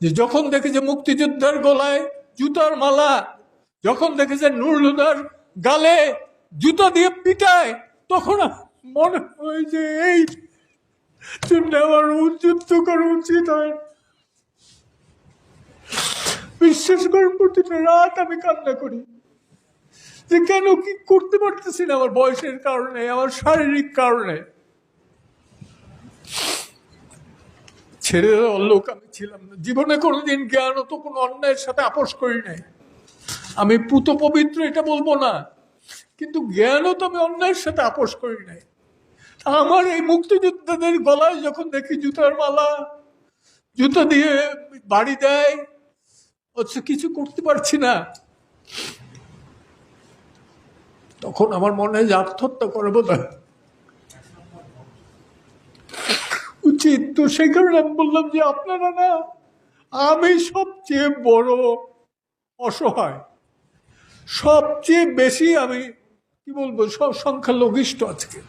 যে যখন দেখে যে মুক্তিযোদ্ধার গলায় জুতার মালা, যখন দেখে যে নুরুল হুদার গালে জুতা দিয়ে পিটায়, তখন মনে হয় যে এই জন্য আমার যুদ্ধ করা উচিত হয়। বিশ্বাস করার প্রতিটা রাত আমি কান্না করি যে কেন কি করতে পারতেছি না, আমার বয়সের কারণে, আমার শারীরিক কারণে। ছেড়ে দেওয়ার লোক আমি ছিলাম না। জীবনে কোনোদিন জ্ঞানত কোনো অন্যায়ের সাথে আপোষ করি নাই। আমি পুত পবিত্র এটা বলবো না, কিন্তু জ্ঞানত আমি অন্যায়ের সাথে আপোষ করি নাই। আমার এই মুক্তিযোদ্ধাদের গলায় যখন দেখি জুতার মালা, জুতা দিয়ে বাড়ি দেয়, অথচ কিছু করতে পারছি না, তখন আমার মনে হয় যে আত্মহত্যা করে বোধ উচিত। তো সেই কারণে আমি বললাম যে আপনারা না, আমি সবচেয়ে বড় অসহায়, সবচেয়ে বেশি আমি কি বলবো, সব সংখ্যালঘিষ্ঠ আজকে।